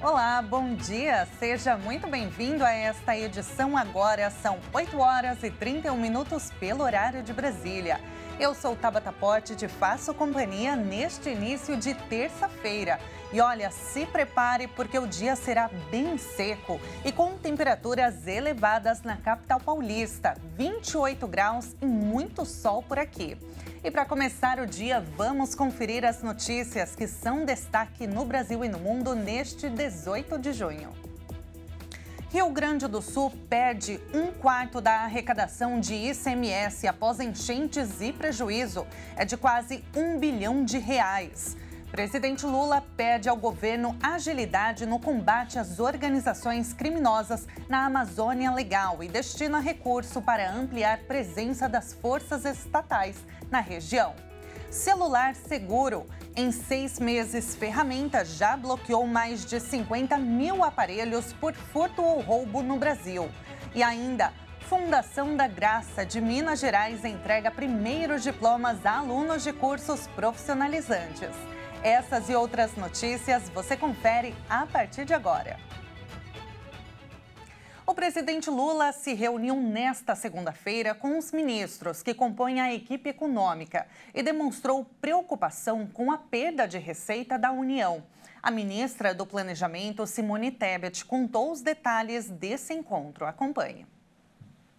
Olá, bom dia! Seja muito bem-vindo a esta edição. Agora são 8 horas e 31 minutos pelo horário de Brasília. Eu sou Tabata Pote e te faço companhia neste início de terça-feira. E olha, se prepare porque o dia será bem seco e com temperaturas elevadas na capital paulista, 28 graus e muito sol por aqui. E para começar o dia, vamos conferir as notícias que são destaque no Brasil e no mundo neste 18 de junho. Rio Grande do Sul perde 1/4 da arrecadação de ICMS após enchentes e prejuízo. É de quase R$1 bilhão. Presidente Lula pede ao governo agilidade no combate às organizações criminosas na Amazônia Legal e destina recurso para ampliar presença das forças estatais na região. Celular seguro. Em 6 meses, ferramenta já bloqueou mais de 50 mil aparelhos por furto ou roubo no Brasil. E ainda, Fundação da Graça de Minas Gerais entrega primeiros diplomas a alunos de cursos profissionalizantes. Essas e outras notícias você confere a partir de agora. O presidente Lula se reuniu nesta segunda-feira com os ministros que compõem a equipe econômica e demonstrou preocupação com a perda de receita da União. A ministra do Planejamento, Simone Tebet, contou os detalhes desse encontro. Acompanhe.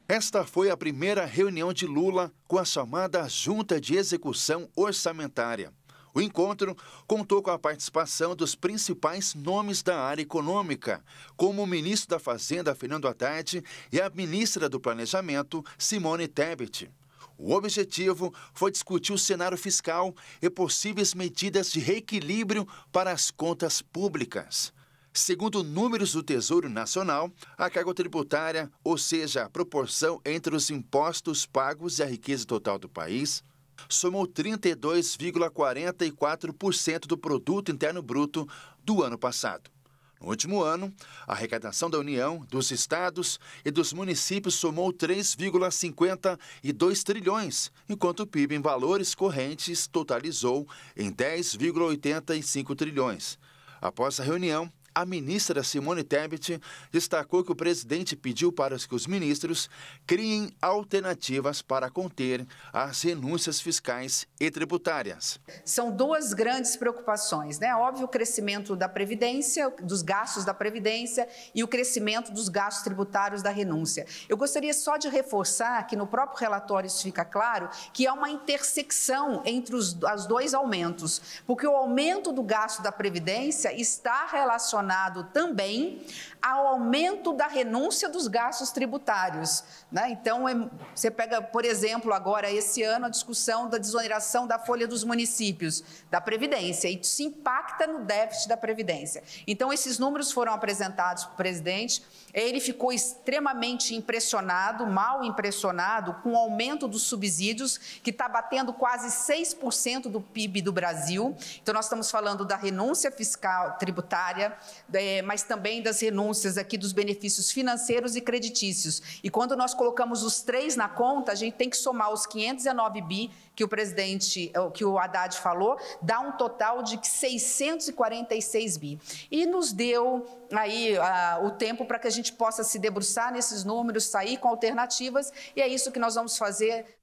Esta foi a primeira reunião de Lula com a chamada Junta de Execução Orçamentária. O encontro contou com a participação dos principais nomes da área econômica, como o ministro da Fazenda, Fernando Haddad, e a ministra do Planejamento, Simone Tebet. O objetivo foi discutir o cenário fiscal e possíveis medidas de reequilíbrio para as contas públicas. Segundo números do Tesouro Nacional, a carga tributária, ou seja, a proporção entre os impostos pagos e a riqueza total do país, somou 32,44% do Produto Interno Bruto do ano passado. No último ano, a arrecadação da União, dos estados e dos municípios somou 3,52 trilhões, enquanto o PIB em valores correntes totalizou em 10,85 trilhões. Após a reunião, a ministra Simone Tebet destacou que o presidente pediu para que os ministros criem alternativas para conter as renúncias fiscais e tributárias. São duas grandes preocupações, né? Óbvio, o crescimento da Previdência, dos gastos da Previdência e o crescimento dos gastos tributários da renúncia. Eu gostaria só de reforçar que no próprio relatório isso fica claro, que há uma intersecção entre os dois aumentos, porque o aumento do gasto da Previdência está relacionado também ao aumento da renúncia dos gastos tributários, né? Então, você pega, por exemplo, agora esse ano a discussão da desoneração da folha dos municípios, da Previdência, e isso impacta no déficit da Previdência. Então, esses números foram apresentados para o presidente, ele ficou extremamente impressionado, mal impressionado, com o aumento dos subsídios, que está batendo quase 6% do PIB do Brasil. Então, nós estamos falando da renúncia fiscal tributária, mas também das renúncias aqui dos benefícios financeiros e creditícios. E quando nós colocamos os três na conta, a gente tem que somar os 519 bi que o Haddad falou, dá um total de 646 bi. E nos deu aí o tempo para que a gente possa se debruçar nesses números, sair com alternativas, e é isso que nós vamos fazer.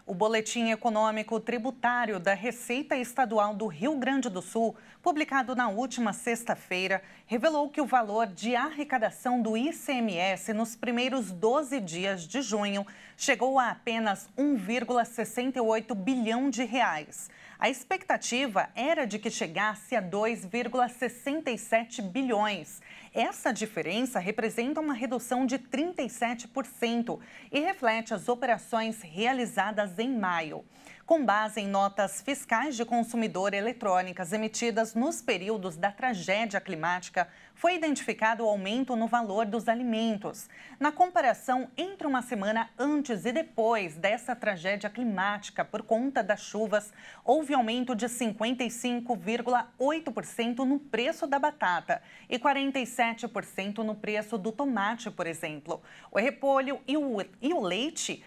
O Boletim Econômico Tributário da Receita Estadual do Rio Grande do Sul, publicado na última sexta-feira, revelou que o valor de arrecadação do ICMS nos primeiros 12 dias de junho chegou a apenas 1,68 bilhão de reais. A expectativa era de que chegasse a 2,67 bilhões. Essa diferença representa uma redução de 37% e reflete as operações realizadas em maio. Com base em notas fiscais de consumidor eletrônicas emitidas nos períodos da tragédia climática, foi identificado o aumento no valor dos alimentos. Na comparação entre uma semana antes e depois dessa tragédia climática por conta das chuvas, houve aumento de 55,8% no preço da batata e 47% no preço do tomate, por exemplo. O repolho e o leite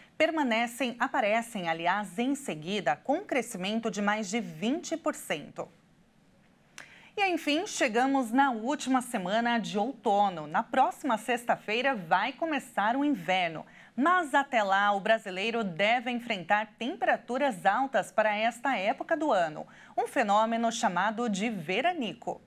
aparecem, aliás, em seguida, com um crescimento de mais de 20%. E, enfim, chegamos na última semana de outono. Na próxima sexta-feira vai começar o inverno. Mas até lá, o brasileiro deve enfrentar temperaturas altas para esta época do ano. Um fenômeno chamado de veranico.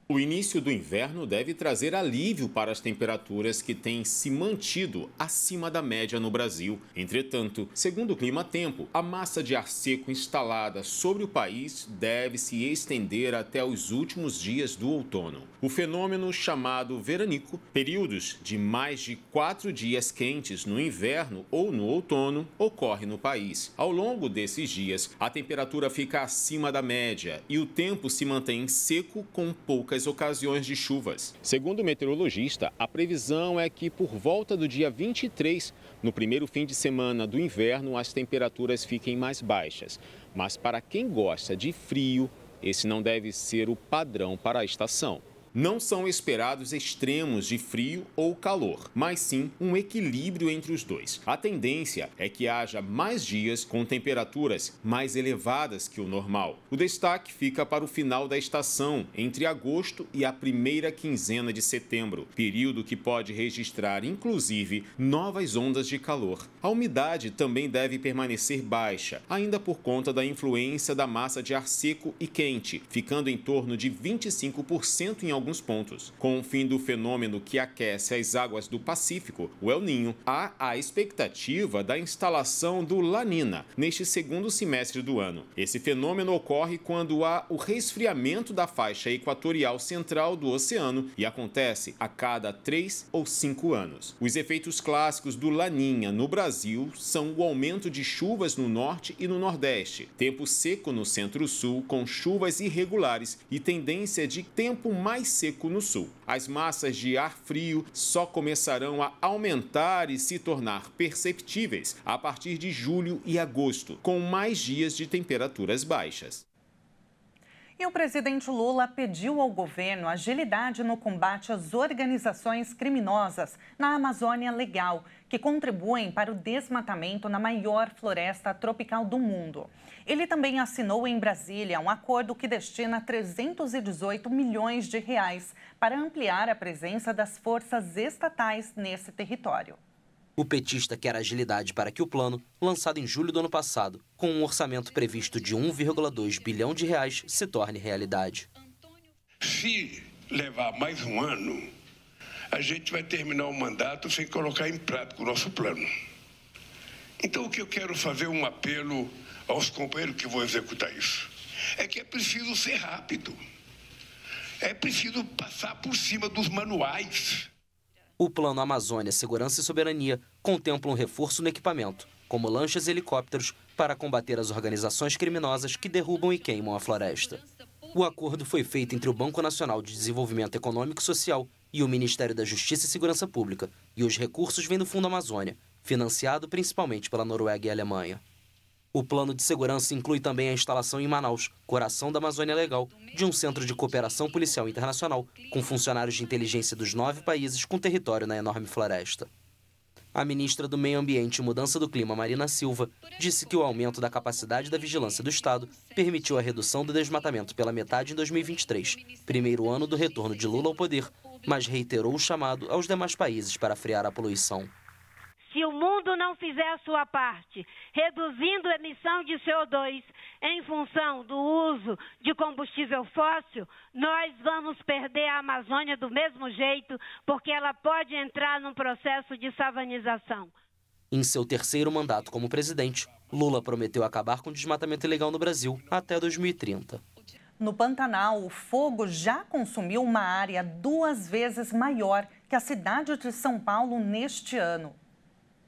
O início do inverno deve trazer alívio para as temperaturas que têm se mantido acima da média no Brasil. Entretanto, segundo o Clima Tempo, a massa de ar seco instalada sobre o país deve se estender até os últimos dias do outono. O fenômeno chamado veranico, períodos de mais de 4 dias quentes no inverno ou no outono, ocorre no país. Ao longo desses dias, a temperatura fica acima da média e o tempo se mantém seco com poucas ocasiões de chuvas. Segundo o meteorologista, a previsão é que por volta do dia 23, no primeiro fim de semana do inverno, as temperaturas fiquem mais baixas. Mas para quem gosta de frio, esse não deve ser o padrão para a estação. Não são esperados extremos de frio ou calor, mas sim um equilíbrio entre os dois. A tendência é que haja mais dias com temperaturas mais elevadas que o normal. O destaque fica para o final da estação, entre agosto e a primeira quinzena de setembro, período que pode registrar, inclusive, novas ondas de calor. A umidade também deve permanecer baixa, ainda por conta da influência da massa de ar seco e quente, ficando em torno de 25% em alguns pontos. Com o fim do fenômeno que aquece as águas do Pacífico, o El Niño, há a expectativa da instalação do La Nina neste segundo semestre do ano. Esse fenômeno ocorre quando há o resfriamento da faixa equatorial central do oceano e acontece a cada 3 ou 5 anos. Os efeitos clássicos do La Niña no Brasil são o aumento de chuvas no norte e no nordeste, tempo seco no centro-sul com chuvas irregulares e tendência de tempo mais seco no sul. As massas de ar frio só começarão a aumentar e se tornar perceptíveis a partir de julho e agosto, com mais dias de temperaturas baixas. E o presidente Lula pediu ao governo agilidade no combate às organizações criminosas na Amazônia Legal, que contribuem para o desmatamento na maior floresta tropical do mundo. Ele também assinou em Brasília um acordo que destina 318 milhões de reais para ampliar a presença das forças estatais nesse território. O petista quer agilidade para que o plano, lançado em julho do ano passado, com um orçamento previsto de 1,2 bilhão de reais, se torne realidade. Se levar mais um ano, a gente vai terminar o mandato sem colocar em prática o nosso plano. Então, o que eu quero fazer um apelo aos companheiros que vão executar isso, é que é preciso ser rápido. É preciso passar por cima dos manuais. O Plano Amazônia Segurança e Soberania contempla um reforço no equipamento, como lanchas e helicópteros, para combater as organizações criminosas que derrubam e queimam a floresta. O acordo foi feito entre o Banco Nacional de Desenvolvimento Econômico e Social e o Ministério da Justiça e Segurança Pública, e os recursos vêm do Fundo Amazônia, financiado principalmente pela Noruega e Alemanha. O plano de segurança inclui também a instalação em Manaus, coração da Amazônia Legal, de um centro de cooperação policial internacional, com funcionários de inteligência dos 9 países com território na enorme floresta. A ministra do Meio Ambiente e Mudança do Clima, Marina Silva, disse que o aumento da capacidade da vigilância do Estado permitiu a redução do desmatamento pela metade em 2023, primeiro ano do retorno de Lula ao poder, mas reiterou o chamado aos demais países para frear a poluição. Se o mundo não fizer a sua parte, reduzindo a emissão de CO2 em função do uso de combustível fóssil, nós vamos perder a Amazônia do mesmo jeito, porque ela pode entrar num processo de savanização. Em seu terceiro mandato como presidente, Lula prometeu acabar com o desmatamento ilegal no Brasil até 2030. No Pantanal, o fogo já consumiu uma área 2 vezes maior que a cidade de São Paulo neste ano.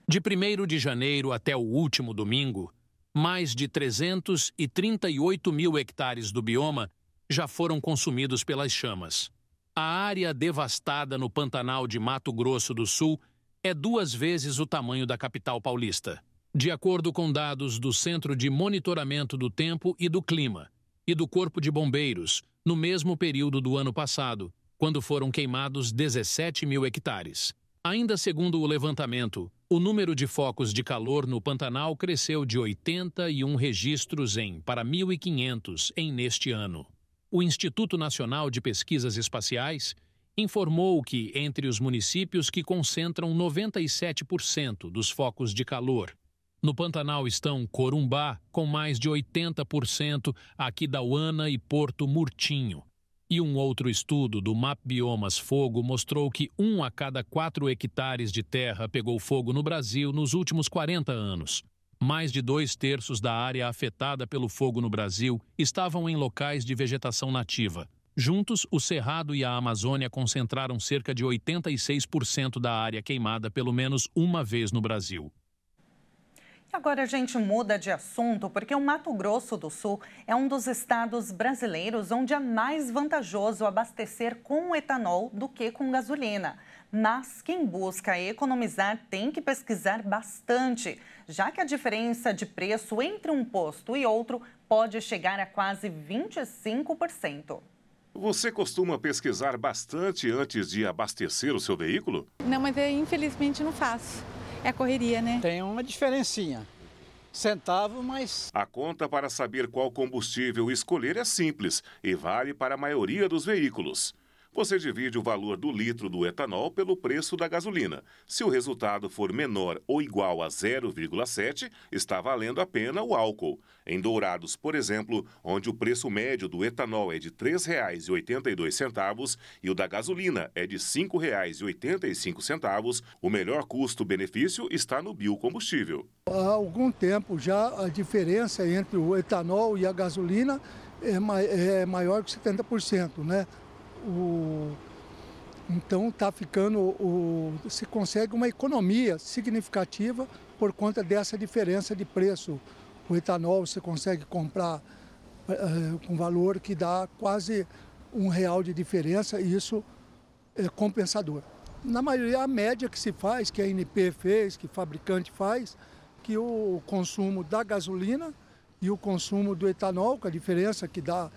De 1º de janeiro até o último domingo, mais de 338 mil hectares do bioma já foram consumidos pelas chamas. A área devastada no Pantanal de Mato Grosso do Sul é 2 vezes o tamanho da capital paulista. De acordo com dados do Centro de Monitoramento do Tempo e do Clima e do Corpo de Bombeiros, no mesmo período do ano passado, quando foram queimados 17 mil hectares. Ainda segundo o levantamento, o número de focos de calor no Pantanal cresceu de 81 registros para 1.500 neste ano. o Instituto Nacional de Pesquisas Espaciais informou que, entre os municípios que concentram 97% dos focos de calor, no Pantanal estão Corumbá, com mais de 80%, Aquidauana e Porto Murtinho. E um outro estudo do MAP Biomas Fogo mostrou que 1 a cada 4 hectares de terra pegou fogo no Brasil nos últimos 40 anos. Mais de 2/3 da área afetada pelo fogo no Brasil estavam em locais de vegetação nativa. Juntos, o Cerrado e a Amazônia concentraram cerca de 86% da área queimada pelo menos uma vez no Brasil. Agora a gente muda de assunto porque o Mato Grosso do Sul é um dos estados brasileiros onde é mais vantajoso abastecer com etanol do que com gasolina. Mas quem busca economizar tem que pesquisar bastante, já que a diferença de preço entre um posto e outro pode chegar a quase 25%. Você costuma pesquisar bastante antes de abastecer o seu veículo? Não, mas eu infelizmente não faço. É a correria, né? Tem uma diferencinha. Centavo, mas... A conta para saber qual combustível escolher é simples e vale para a maioria dos veículos. Você divide o valor do litro do etanol pelo preço da gasolina. Se o resultado for menor ou igual a 0,7, está valendo a pena o álcool. Em Dourados, por exemplo, onde o preço médio do etanol é de R$ 3,82 e o da gasolina é de R$ 5,85, o melhor custo-benefício está no biocombustível. Há algum tempo já a diferença entre o etanol e a gasolina é maior que 70%, né? Então está ficando, se consegue uma economia significativa por conta dessa diferença de preço. O etanol você consegue comprar com valor que dá quase R$1 de diferença e isso é compensador. Na maioria, a média que se faz, que a ANP fez, que o fabricante faz, que o consumo da gasolina e o consumo do etanol, com a diferença que dá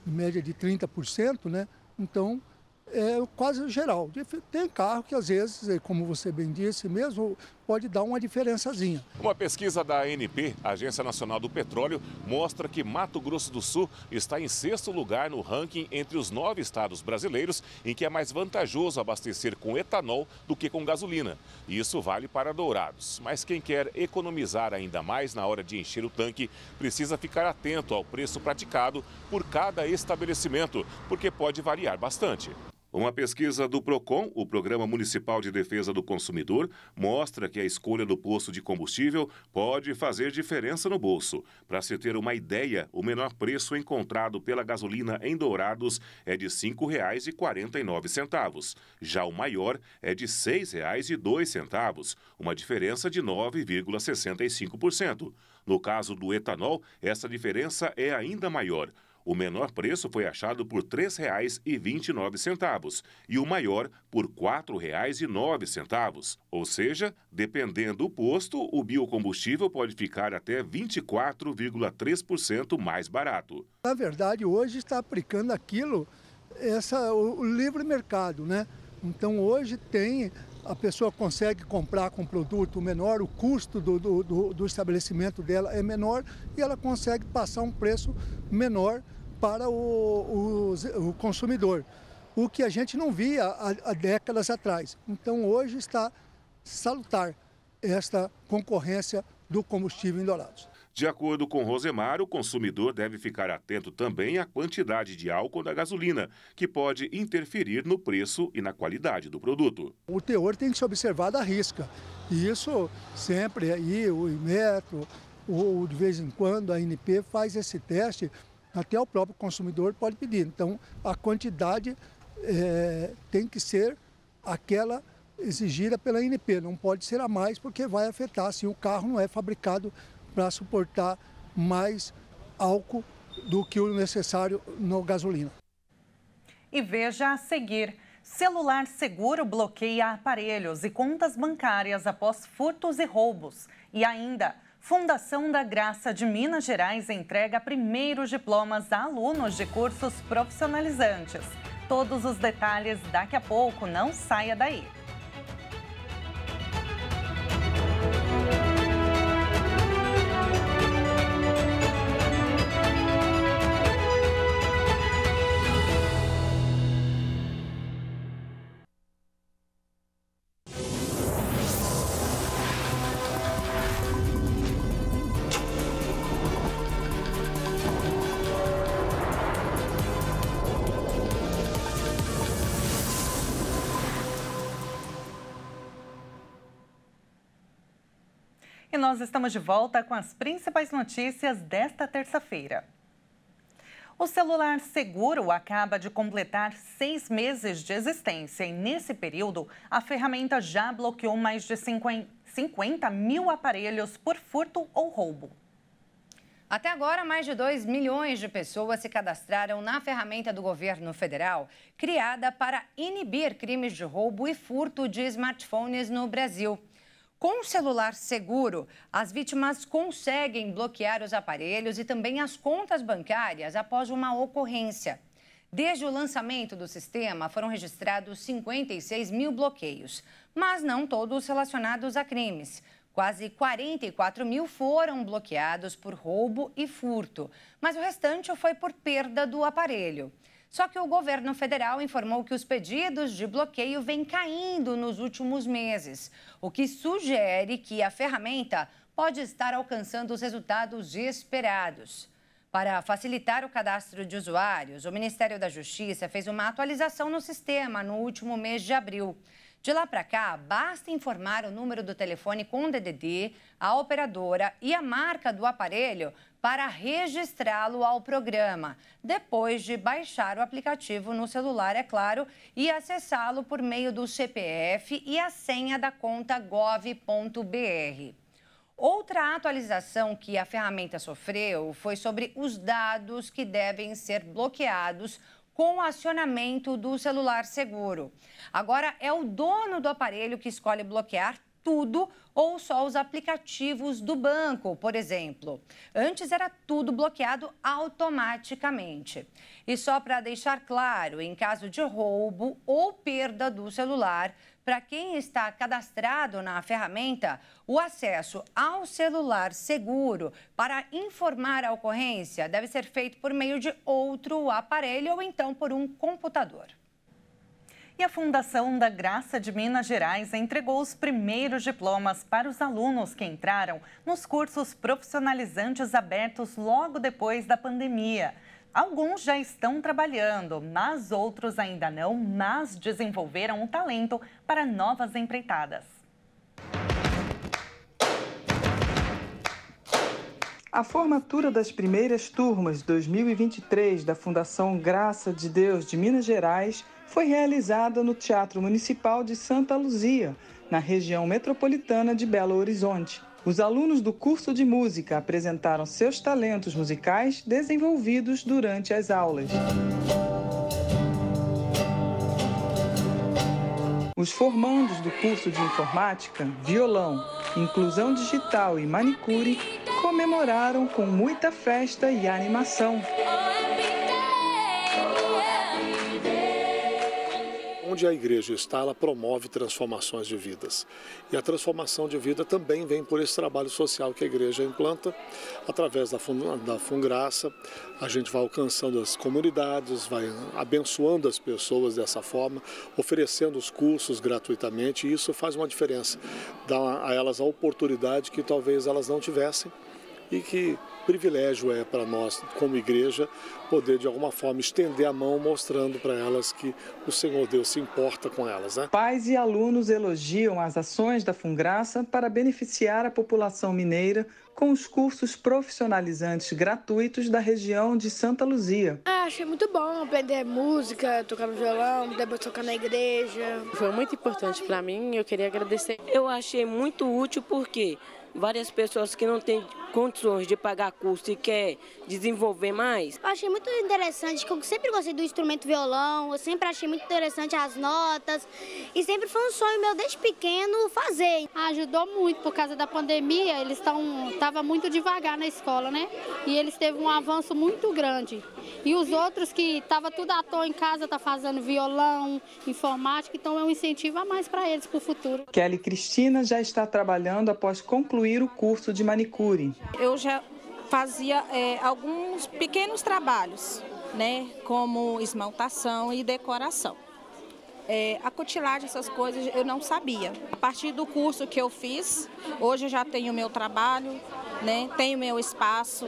em média de 30%, né? Então, é quase geral. Tem carro que, às vezes, como você bem disse mesmo, pode dar uma diferençazinha. Uma pesquisa da ANP, Agência Nacional do Petróleo, mostra que Mato Grosso do Sul está em 6º lugar no ranking entre os 9 estados brasileiros em que é mais vantajoso abastecer com etanol do que com gasolina. Isso vale para Dourados. Mas quem quer economizar ainda mais na hora de encher o tanque precisa ficar atento ao preço praticado por cada estabelecimento, porque pode variar bastante. Uma pesquisa do PROCON, o Programa Municipal de Defesa do Consumidor, mostra que a escolha do posto de combustível pode fazer diferença no bolso. Para se ter uma ideia, o menor preço encontrado pela gasolina em Dourados é de R$ 5,49. Já o maior é de R$ 6,02, uma diferença de 9,65%. No caso do etanol, essa diferença é ainda maior. O menor preço foi achado por R$ 3,29 e o maior por R$ 4,09. Ou seja, dependendo do posto, o biocombustível pode ficar até 24,3% mais barato. Na verdade, hoje está aplicando aquilo, o livre mercado, né? Então, hoje a pessoa consegue comprar com produto menor, o custo do estabelecimento dela é menor e ela consegue passar um preço menor para o consumidor, o que a gente não via há décadas atrás. Então, hoje está salutar esta concorrência do combustível em Dourados. De acordo com Rosemar, o consumidor deve ficar atento também à quantidade de álcool da gasolina, que pode interferir no preço e na qualidade do produto. O teor tem que ser observado à risca. E isso sempre aí, o Inmetro, ou de vez em quando a ANP faz esse teste, até o próprio consumidor pode pedir. Então, a quantidade tem que ser aquela exigida pela ANP, não pode ser a mais, porque vai afetar, assim, o carro não é fabricado para suportar mais álcool do que o necessário no gasolina. E veja a seguir, celular seguro bloqueia aparelhos e contas bancárias após furtos e roubos. E ainda, Fundação da Graça de Minas Gerais entrega primeiros diplomas a alunos de cursos profissionalizantes. Todos os detalhes daqui a pouco, não saia daí. nós estamos de volta com as principais notícias desta terça-feira. O celular seguro acaba de completar 6 meses de existência e, nesse período, a ferramenta já bloqueou mais de 50 mil aparelhos por furto ou roubo. Até agora, mais de 2 milhões de pessoas se cadastraram na ferramenta do governo federal, criada para inibir crimes de roubo e furto de smartphones no Brasil. Com o celular seguro, as vítimas conseguem bloquear os aparelhos e também as contas bancárias após uma ocorrência. Desde o lançamento do sistema, foram registrados 56 mil bloqueios, mas não todos relacionados a crimes. Quase 44 mil foram bloqueados por roubo e furto, mas o restante foi por perda do aparelho. Só que o governo federal informou que os pedidos de bloqueio vêm caindo nos últimos meses, o que sugere que a ferramenta pode estar alcançando os resultados esperados. Para facilitar o cadastro de usuários, o Ministério da Justiça fez uma atualização no sistema no último mês de abril. De lá para cá, basta informar o número do telefone com DDD, a operadora e a marca do aparelho para registrá-lo ao programa, depois de baixar o aplicativo no celular, é claro, e acessá-lo por meio do CPF e a senha da conta gov.br. Outra atualização que a ferramenta sofreu foi sobre os dados que devem ser bloqueados com o acionamento do celular seguro. Agora é o dono do aparelho que escolhe bloquear tudo ou só os aplicativos do banco, por exemplo. Antes era tudo bloqueado automaticamente. E só para deixar claro, em caso de roubo ou perda do celular, para quem está cadastrado na ferramenta, o acesso ao celular seguro para informar a ocorrência deve ser feito por meio de outro aparelho ou então por um computador. E a Fundação da Graça de Minas Gerais entregou os primeiros diplomas para os alunos que entraram nos cursos profissionalizantes abertos logo depois da pandemia. Alguns já estão trabalhando, mas outros ainda não, mas desenvolveram um talento para novas empreitadas. A formatura das primeiras turmas 2023 da Fundação Graça de Deus de Minas Gerais foi realizada no Teatro Municipal de Santa Luzia, na região metropolitana de Belo Horizonte. Os alunos do curso de música apresentaram seus talentos musicais desenvolvidos durante as aulas. Os formandos do curso de informática, violão, inclusão digital e manicure comemoraram com muita festa e animação. Onde a igreja está, ela promove transformações de vidas. E a transformação de vida também vem por esse trabalho social que a igreja implanta. Através da Fungraça, a gente vai alcançando as comunidades, vai abençoando as pessoas dessa forma, oferecendo os cursos gratuitamente, e isso faz uma diferença. Dá a elas a oportunidade que talvez elas não tivessem, e que privilégio é para nós, como igreja, poder de alguma forma estender a mão mostrando para elas que o Senhor Deus se importa com elas, né? Pais e alunos elogiam as ações da Fungraça para beneficiar a população mineira com os cursos profissionalizantes gratuitos da região de Santa Luzia. Achei muito bom aprender música, tocar no violão, depois tocar na igreja. Foi muito importante para mim e eu queria agradecer. Eu achei muito útil porque várias pessoas que não têm condições de pagar curso e quer desenvolver mais. Eu achei muito interessante, que eu sempre gostei do instrumento violão, eu sempre achei muito interessante as notas e sempre foi um sonho meu desde pequeno fazer. Ajudou muito por causa da pandemia, eles estavam muito devagar na escola, né? E eles teve um avanço muito grande. E os outros que estavam tudo à toa em casa, tá fazendo violão, informática, então é um incentivo a mais para eles para o futuro. Kelly Cristina já está trabalhando após concluir o curso de manicure. Eu já fazia alguns pequenos trabalhos, né, como esmaltação e decoração. A cutilagem, essas coisas, eu não sabia. A partir do curso que eu fiz, hoje eu já tenho meu trabalho, né? Tenho meu espaço,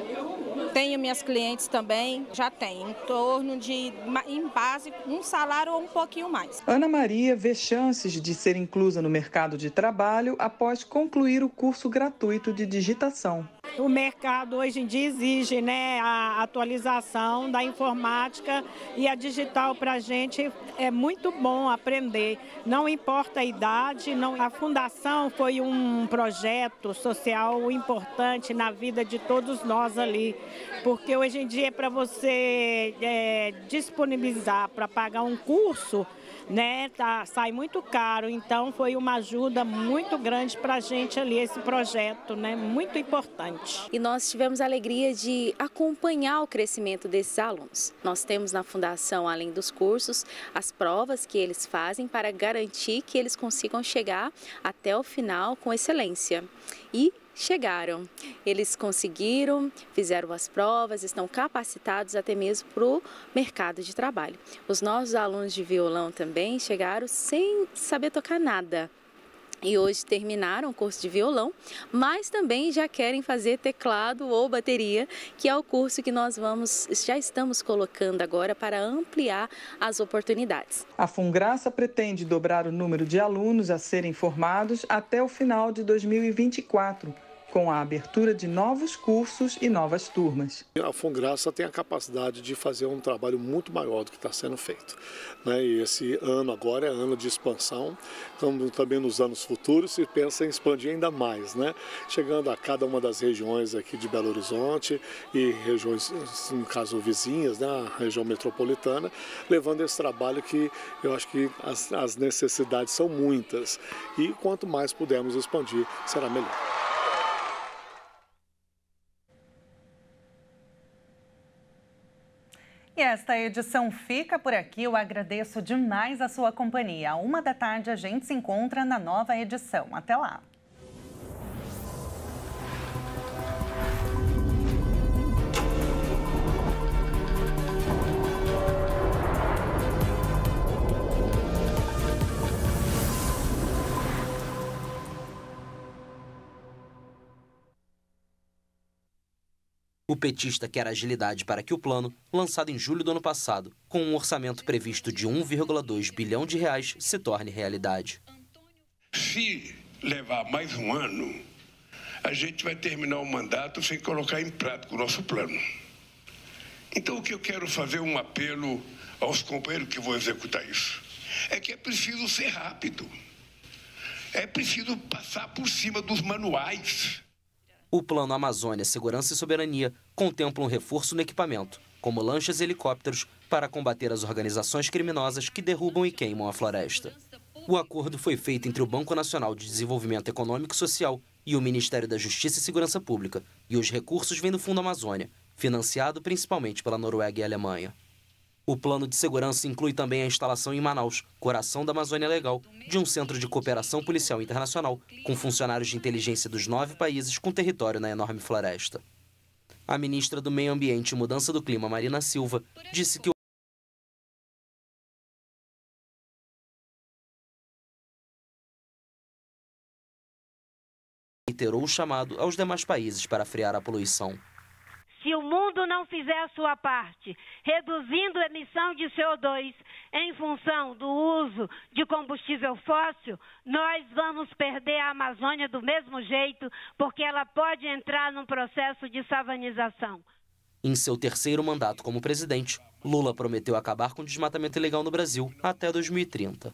tenho minhas clientes também, já tenho em torno de, em base, um salário ou um pouquinho mais. Ana Maria vê chances de ser inclusa no mercado de trabalho após concluir o curso gratuito de digitação. O mercado hoje em dia exige, né, a atualização da informática e a digital para a gente é muito bom aprender. Não importa a idade, não. A fundação foi um projeto social importante na vida de todos nós ali, porque hoje em dia para você disponibilizar para pagar um curso, né, sai muito caro, então foi uma ajuda muito grande para a gente ali, esse projeto, né, muito importante. E nós tivemos a alegria de acompanhar o crescimento desses alunos. Nós temos na Fundação, além dos cursos, as provas que eles fazem para garantir que eles consigam chegar até o final com excelência. E chegaram. Eles conseguiram, fizeram as provas, estão capacitados até mesmo para o mercado de trabalho. Os nossos alunos de violão também chegaram sem saber tocar nada. E hoje terminaram o curso de violão, mas também já querem fazer teclado ou bateria, que é o curso que nós já estamos colocando agora para ampliar as oportunidades. A Fungraça pretende dobrar o número de alunos a serem formados até o final de 2024. Com a abertura de novos cursos e novas turmas. A Fungraça tem a capacidade de fazer um trabalho muito maior do que está sendo feito, né? E esse ano agora é ano de expansão, então também nos anos futuros se pensa em expandir ainda mais, né? Chegando a cada uma das regiões aqui de Belo Horizonte e regiões, no caso vizinhas, né? A região metropolitana, levando esse trabalho que eu acho que as necessidades são muitas e quanto mais pudermos expandir, será melhor. E esta edição fica por aqui. Eu agradeço demais a sua companhia. À 13h a gente se encontra na nova edição. Até lá! O petista quer agilidade para que o plano, lançado em julho do ano passado, com um orçamento previsto de 1,2 bilhão de reais, se torne realidade. Se levar mais um ano, a gente vai terminar o mandato sem colocar em prática o nosso plano. Então, o que eu quero fazer um apelo aos companheiros que vão executar isso, é que é preciso ser rápido. É preciso passar por cima dos manuais. O Plano Amazônia, Segurança e Soberania contempla um reforço no equipamento, como lanchas e helicópteros, para combater as organizações criminosas que derrubam e queimam a floresta. O acordo foi feito entre o Banco Nacional de Desenvolvimento Econômico e Social e o Ministério da Justiça e Segurança Pública, e os recursos vêm do Fundo Amazônia, financiado principalmente pela Noruega e Alemanha. O plano de segurança inclui também a instalação em Manaus, coração da Amazônia Legal, de um centro de cooperação policial internacional, com funcionários de inteligência dos 9 países com território na enorme floresta. A ministra do Meio Ambiente e Mudança do Clima, Marina Silva, disse que reiterou o chamado aos demais países para frear a poluição. Se o mundo não fizer a sua parte, reduzindo a emissão de CO2 em função do uso de combustível fóssil, nós vamos perder a Amazônia do mesmo jeito, porque ela pode entrar num processo de savanização. Em seu terceiro mandato como presidente, Lula prometeu acabar com o desmatamento ilegal no Brasil até 2030.